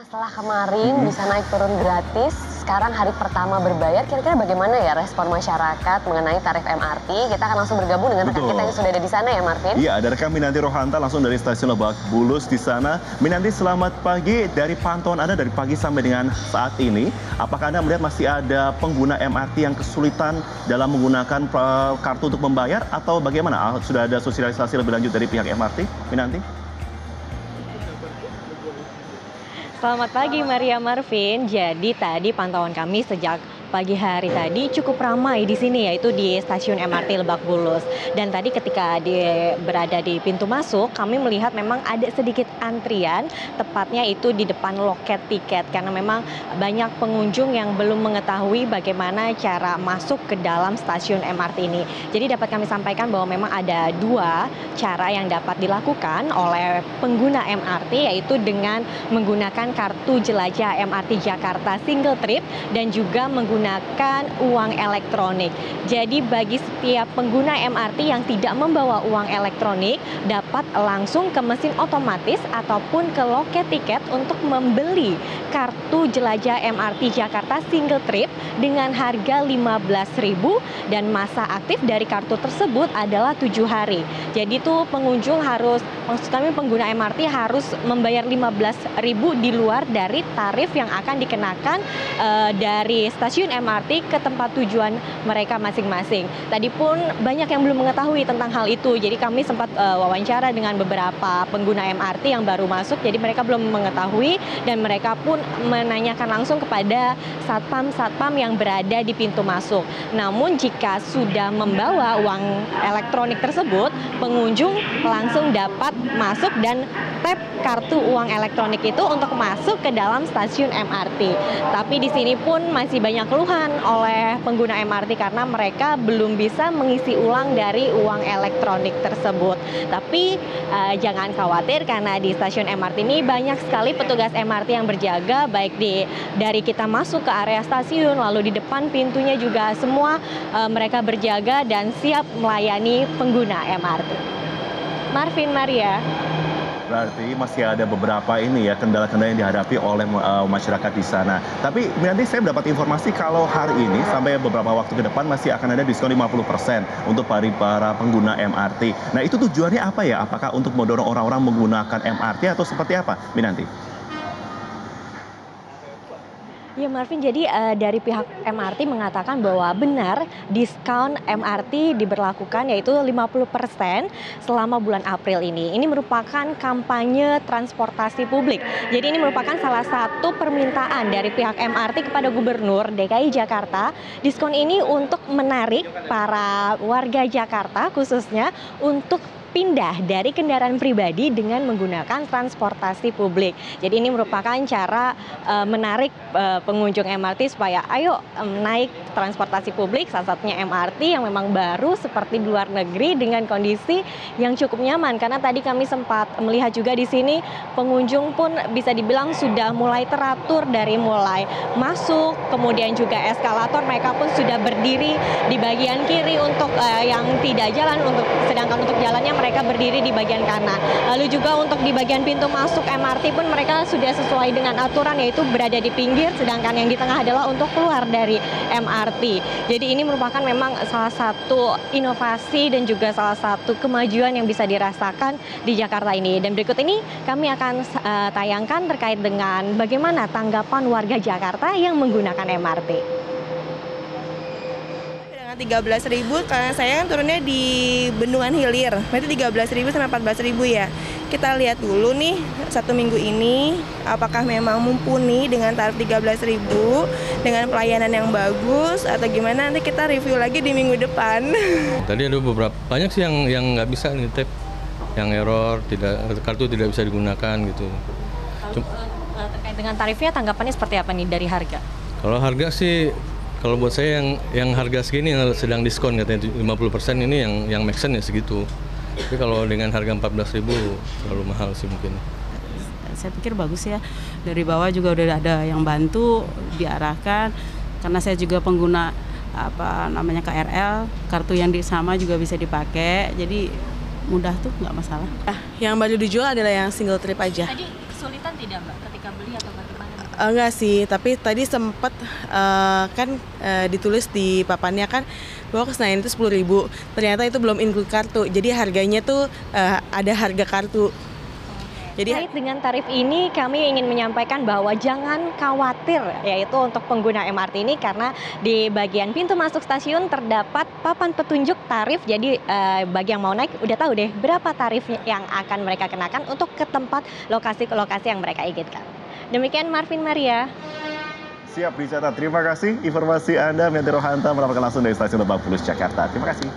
Setelah kemarin bisa naik turun gratis, sekarang hari pertama berbayar, kira-kira bagaimana ya respon masyarakat mengenai tarif MRT? Kita akan langsung bergabung dengan rekan kita yang sudah ada di sana ya, Marvin? Iya, ada rekan Minanti Rohanta langsung dari stasiun Lebak Bulus di sana. Minanti, selamat pagi. Dari pantauan Anda dari pagi sampai dengan saat ini, apakah Anda melihat masih ada pengguna MRT yang kesulitan dalam menggunakan kartu untuk membayar atau bagaimana? Sudah ada sosialisasi lebih lanjut dari pihak MRT, Minanti? Selamat pagi Maria Marvin. Jadi tadi pantauan kami sejak pagi hari tadi cukup ramai di sini, yaitu di stasiun MRT Lebak Bulus. Dan tadi ketika berada di pintu masuk, kami melihat memang ada sedikit antrian, tepatnya itu di depan loket tiket. Karena memang banyak pengunjung yang belum mengetahui bagaimana cara masuk ke dalam stasiun MRT ini. Jadi dapat kami sampaikan bahwa memang ada dua cara yang dapat dilakukan oleh pengguna MRT, yaitu dengan menggunakan kartu jelajah MRT Jakarta single trip dan juga menggunakan uang elektronik. Jadi bagi setiap pengguna MRT yang tidak membawa uang elektronik dapat langsung ke mesin otomatis ataupun ke loket tiket untuk membeli kartu jelajah MRT Jakarta single trip dengan harga Rp15.000 dan masa aktif dari kartu tersebut adalah 7 hari. Jadi itu pengunjung harus, maksud kami pengguna MRT harus membayar Rp15.000 di luar dari tarif yang akan dikenakan dari stasiun MRT ke tempat tujuan mereka masing-masing. Tadi pun banyak yang belum mengetahui tentang hal itu. Jadi kami sempat wawancara dengan beberapa pengguna MRT yang baru masuk. Jadi mereka belum mengetahui dan mereka pun menanyakan langsung kepada satpam-satpam yang berada di pintu masuk. Namun jika sudah membawa uang elektronik tersebut, pengunjung langsung dapat masuk dan tap kartu uang elektronik itu untuk masuk ke dalam stasiun MRT. Tapi di sini pun masih banyak keluhan oleh pengguna MRT karena mereka belum bisa mengisi ulang dari uang elektronik tersebut. Tapi jangan khawatir karena di stasiun MRT ini banyak sekali petugas MRT yang berjaga, baik dari kita masuk ke area stasiun, lalu di depan pintunya juga semua mereka berjaga dan siap melayani pengguna MRT. Marvin, Maria. Berarti masih ada beberapa kendala-kendala yang dihadapi oleh masyarakat di sana. Tapi nanti saya mendapat informasi kalau hari ini sampai beberapa waktu ke depan masih akan ada diskon 50% untuk para pengguna MRT. Nah, itu tujuannya apa ya? Apakah untuk mendorong orang-orang menggunakan MRT atau seperti apa, Minanti? Ya Marvin, jadi dari pihak MRT mengatakan bahwa benar diskon MRT diberlakukan yaitu 50% selama bulan April ini. Ini merupakan kampanye transportasi publik. Jadi ini merupakan salah satu permintaan dari pihak MRT kepada Gubernur DKI Jakarta. Diskon ini untuk menarik para warga Jakarta khususnya untuk pindah dari kendaraan pribadi dengan menggunakan transportasi publik. Jadi ini merupakan cara menarik pengunjung MRT supaya ayo naik transportasi publik, salah satunya MRT yang memang baru seperti di luar negeri dengan kondisi yang cukup nyaman. Karena tadi kami sempat melihat juga di sini pengunjung pun bisa dibilang sudah mulai teratur dari mulai masuk, kemudian juga eskalator mereka pun sudah berdiri di bagian kiri untuk yang tidak jalan, sedangkan untuk jalannya mereka berdiri di bagian kanan. Lalu juga untuk di bagian pintu masuk MRT pun mereka sudah sesuai dengan aturan, yaitu berada di pinggir, sedangkan yang di tengah adalah untuk keluar dari MRT. Jadi ini merupakan memang salah satu inovasi dan juga salah satu kemajuan yang bisa dirasakan di Jakarta ini. Dan berikut ini kami akan tayangkan terkait dengan bagaimana tanggapan warga Jakarta yang menggunakan MRT. 13.000 karena saya kan turunnya di Bendungan Hilir, berarti 13.000 sampai 14.000 ya. Kita lihat dulu nih 1 minggu ini apakah memang mumpuni dengan tarif 13.000 dengan pelayanan yang bagus atau gimana, nanti kita review lagi di minggu depan. Tadi ada beberapa banyak sih yang nggak bisa nih tap, yang error, kartu tidak bisa digunakan gitu. Terkait dengan tarifnya tanggapannya seperti apa nih dari harga? Kalau harga sih, kalau buat saya yang harga segini yang sedang diskon katanya 50% ini yang make sense ya segitu. Tapi kalau dengan harga 14.000 terlalu mahal sih mungkin. Saya pikir bagus ya. Dari bawah juga udah ada yang bantu diarahkan. Karena saya juga pengguna KRL, kartu yang sama juga bisa dipakai. Jadi mudah tuh, nggak masalah. Yang baru dijual adalah yang single trip aja. Tadi kesulitan tidak Mbak ketika beli atau bagaimana? Enggak sih, tapi tadi sempat kan ditulis di papannya kan bahwa ke Senayan itu 10.000. Ternyata itu belum include kartu. Jadi harganya tuh ada harga kartu. Jadi Terkait dengan tarif ini kami ingin menyampaikan bahwa jangan khawatir yaitu untuk pengguna MRT ini karena di bagian pintu masuk stasiun terdapat papan petunjuk tarif. Jadi bagi yang mau naik udah tahu deh berapa tarif yang akan mereka kenakan untuk ke tempat lokasi yang mereka inginkan. Demikian Marvin Maria. Siap dicatat. Terima kasih informasi Anda, Mianti Rohanta melaporkan langsung dari Stasiun Lebak Bulus, Jakarta. Terima kasih.